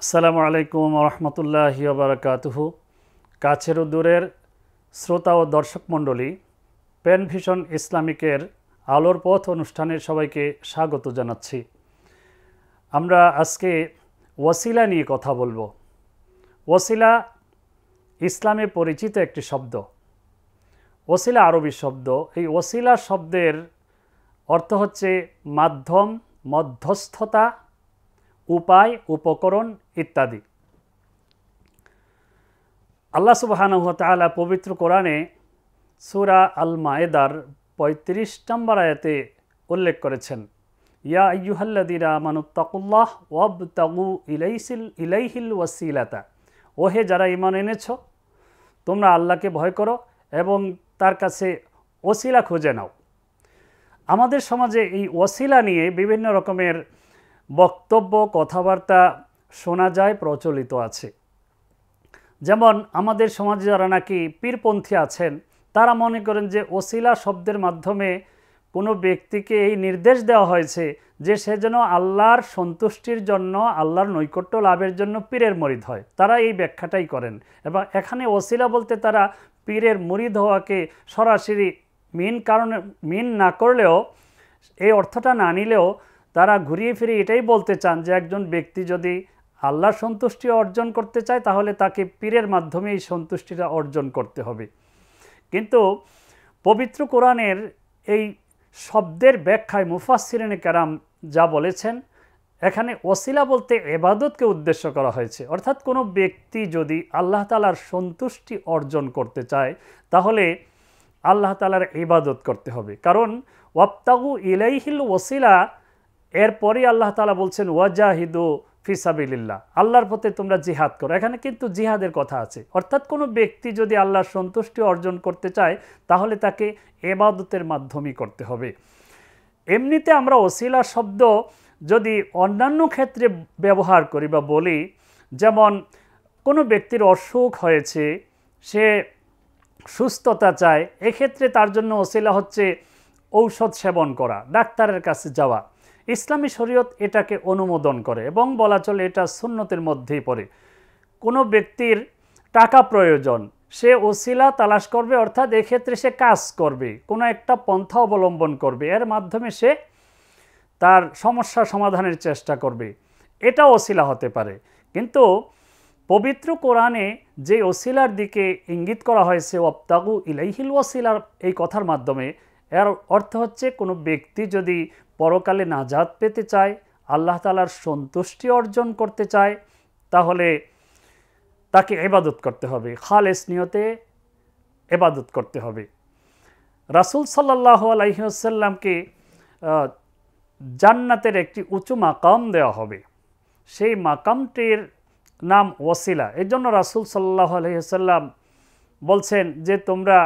আসসালামু আলাইকুম রহমতুল্লাহি ওবারাকাতুহু। কাছের ও দূরের শ্রোতা ও দর্শক মণ্ডলী, পেন ভিশন ইসলামিকের আলোর পথ অনুষ্ঠানের সবাইকে স্বাগত জানাচ্ছি। আমরা আজকে ওয়াসিলা নিয়ে কথা বলবো। ওয়াসিলা ইসলামে পরিচিত একটি শব্দ। ওয়াসিলা আরবি শব্দ। এই ওয়াসিলা শব্দের অর্থ হচ্ছে মাধ্যম, মধ্যস্থতা, উপায়, উপকরণ ইত্যাদি। আল্লাহ সুবহানাহু ওয়া তাআলা পবিত্র কোরআনে সূরা আল মায়েদার ৩৫ নম্বর আয়াতে উল্লেখ করেছেন, ইয়া আইয়ুহাল্লাযীনা আমানুত্তাকুল্লাহ ওয়াবতাগু ইলাইহিল ওয়াসিলাতা। ওহে যারা ঈমান এনেছো, তোমরা আল্লাহকে ভয় করো এবং তার কাছে ওসিলা খুঁজে নাও। আমাদের সমাজে এই ওসিলা নিয়ে বিভিন্ন রকমের বক্তব্য, কথাবার্তা শোনা যায়, প্রচলিত আছে। যেমন আমাদের সমাজে যারা নাকি পীরপন্থী আছেন, তারা মনে করেন যে ওসিলা শব্দের মাধ্যমে কোনো ব্যক্তিকে এই নির্দেশ দেওয়া হয়েছে যে সে যেন আল্লাহর সন্তুষ্টির জন্য, আল্লাহর নৈকট্য লাভের জন্য পীরের মুরিদ হয়। তারা এই ব্যাখ্যাটাই করেন এবং এখানে ওসিলা বলতে তারা পীরের মুরিদ হওয়াকে সরাসরি মিন না করলেও, এই অর্থটা না নিলেও তারা ঘুরিয়ে ফিরে এটাই বলতে চান যে একজন ব্যক্তি যদি আল্লাহর সন্তুষ্টি অর্জন করতে চায় তাহলে তাকে পীরের মাধ্যমে এই সন্তুষ্টিটা অর্জন করতে হবে। কিন্তু পবিত্র কোরআনের এই শব্দের ব্যাখ্যায় মুফাসসিরিনে কেরাম যা বলেছেন, এখানে ওসিলা বলতে ইবাদতকে উদ্দেশ্য করা হয়েছে। অর্থাৎ কোনো ব্যক্তি যদি আল্লাহ তাআলার সন্তুষ্টি অর্জন করতে চায় তাহলে আল্লাহ তাআলার ইবাদত করতে হবে। কারণ ওয়াবতাগু ইলাইহিল ওয়াসিলা, এরপরই আল্লাহ তাআলা বলছেন ওয়াজাহিদু ফি সাবিলিল্লাহ, আল্লাহর পথে তোমরা জিহাদ করো। এখানে কিন্তু জিহাদের কথা আছে। অর্থাৎ কোনো ব্যক্তি যদি আল্লাহর সন্তুষ্টি অর্জন করতে চায় তাহলে তাকে ইবাদতের মাধ্যমেই করতে হবে। এমনিতে আমরা ওসিলা শব্দ যদি অন্যান্য ক্ষেত্রে ব্যবহার করি বা বলি, যেমন কোনো ব্যক্তির অসুখ হয়েছে, সে সুস্থতা চায়, এক্ষেত্রে তার জন্য ওসিলা হচ্ছে ঔষধ সেবন করা, ডাক্তারের কাছে যাওয়া। ইসলামী শরীয়ত এটাকে অনুমোদন করে এবং বলা চলে এটা সুন্নতের মধ্যেই পড়ে। কোনো ব্যক্তির টাকা প্রয়োজন, সে ওসিলা তালাশ করবে, অর্থাৎ এক্ষেত্রে সে কাজ করবে, কোনো একটা পন্থা অবলম্বন করবে, এর মাধ্যমে সে তার সমস্যা সমাধানের চেষ্টা করবে। এটা ওসিলা হতে পারে। কিন্তু পবিত্র কোরআনে যে ওসিলার দিকে ইঙ্গিত করা হয়েছে ওয়াবতাগু ইলাইহিল ওয়াসিলার এই কথার মাধ্যমে, এর অর্থ হচ্ছে কোনো ব্যক্তি যদি পরকালে নাজাত পেতে চায়, আল্লাহ তাআলার সন্তুষ্টি অর্জন করতে চায়, তাহলে তাকে ইবাদত করতে হবে, খালেস নিয়তে ইবাদত করতে হবে। রাসূল সাল্লাল্লাহু আলাইহি ওয়াসাল্লামকে জান্নাতের একটি উঁচু মাকাম দেওয়া হবে, সেই মাকামটির নাম ওয়াসিলা। এই জন্য রাসূল সাল্লাল্লাহু আলাইহি ওয়াসাল্লাম বলছেন যে তোমরা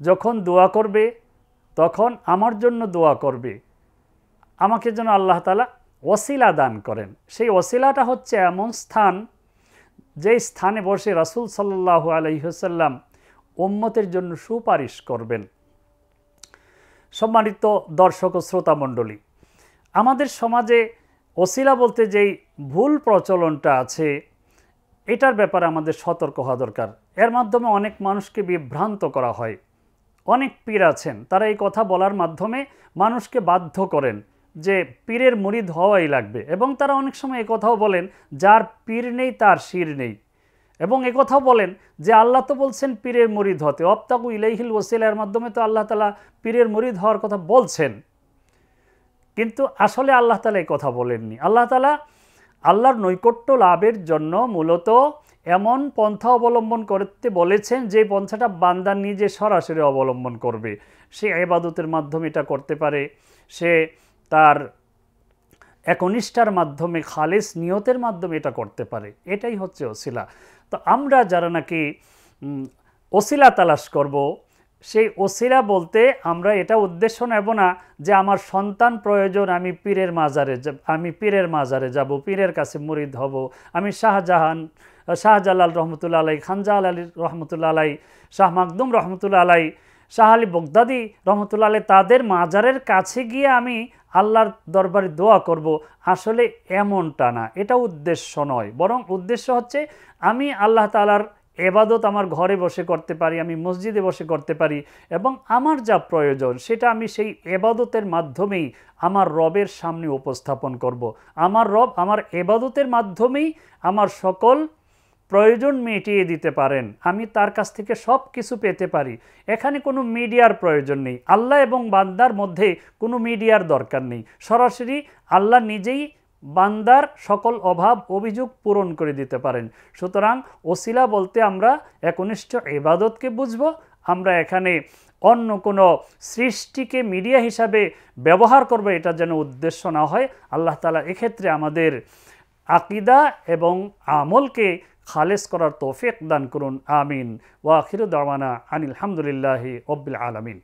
যখন দোয়া করবে তখন আমার জন্য দোয়া করবে, আমাকে যেন আল্লাহ তাআলা ওয়াসিলা দান করেন। সেই ওয়াসিলাটা হচ্ছে এমন স্থান, যেই স্থানে বসে রাসূল সাল্লাল্লাহু আলাইহি ওয়াসাল্লাম উম্মতের জন্য সুপারিশ করবেন। সম্মানিত দর্শক ও শ্রোতা মণ্ডলী, আমাদের সমাজে ওসিলা বলতে যেই ভুল প্রচলনটা আছে, এটার ব্যাপারে আমাদের সতর্ক হওয়া দরকার। এর মাধ্যমে অনেক মানুষকে বিভ্রান্ত করা হয়। অনেক পীর আছেন, তারা এই কথা বলার মাধ্যমে মানুষকে বাধ্য করেন যে পীরের মুরিদ হওয়াই লাগবে, এবং তারা অনেক সময় একথাও বলেন যার পীর নেই তার শির নেই, এবং একথাও বলেন যে আল্লাহ তো বলছেন পীরের মুরিদ হতে, ওয়াবতাগু ইলাইহিল ওয়াসিলার মাধ্যমে তো আল্লাহ তাআলা পীরের মুরিদ হওয়ার কথা বলছেন। কিন্তু আসলে আল্লাহ তাআলা এই কথা বলেননি। আল্লাহ তাআলা আল্লাহর নৈকট্য লাভের জন্য মূলত এমন পন্থা অবলম্বন করতে বলেছেন যে পন্থাটা বান্দা নিজে সরাসরি অবলম্বন করবে। সে ইবাদতের মাধ্যমে এটা করতে পারে, সে তার একনিষ্ঠার মাধ্যমে, খালেস নিয়তের মাধ্যমে এটা করতে পারে। এটাই হচ্ছে ওসিলা। তো আমরা যারা নাকি ওসিলা তালাশ করব, সেই ওসিলা বলতে আমরা এটা উদ্দেশ্য নেব না যে আমার সন্তান প্রয়োজন, আমি পীরের মাজারে যাব, পীরের কাছে মুরিদ হব, আমি শাহজালাল রহমতুল্লাহ আলাই, খানজাহাল আলী রহমতুল্লাহ আলাই, শাহ মাকদুম রহমতুল্লাহ আলাই, শাহ আলী বগদাদি রহমতুল্লাহ আলাইহি তাদের মাজারের কাছে গিয়ে আমি আল্লাহর দরবারে দোয়া করব, আসলে এমনটা না, এটা উদ্দেশ্য নয়। বরং উদ্দেশ্য হচ্ছে আমি আল্লাহ তাআলার ইবাদত আমার ঘরে বসে করতে পারি, আমি মসজিদে বসে করতে পারি, এবং আমার যা প্রয়োজন সেটা আমি সেই ইবাদতের মাধ্যমেই আমার রবের সামনে উপস্থাপন করব। আমার রব আমার ইবাদতের মাধ্যমেই আমার সকল প্রয়োজন মিটিয়ে দিতে পারেন, আমি তার কাছ থেকে সব কিছু পেতে পারি। এখানে কোনো মিডিয়ার প্রয়োজন নেই, আল্লাহ এবং বান্দার মধ্যে কোনো মিডিয়ার দরকার নেই। সরাসরি আল্লাহ নিজেই বান্দার সকল অভাব অভিযোগ পূরণ করে দিতে পারেন। সুতরাং ওসিলা বলতে আমরা একনিষ্ঠ ইবাদতকে বুঝব। আমরা এখানে অন্য কোনো সৃষ্টিকে মিডিয়া হিসাবে ব্যবহার করব, এটা যেন উদ্দেশ্য না হয়। আল্লাহ তাআলা এক্ষেত্রে আমাদের আকীদা এবং আমলকে খালেস করার তৌফিক দান করুন। আমিন। ওয়া আখিরু দাওয়ানা আনিল হামদুলিল্লাহি রাব্বিল আলামিন।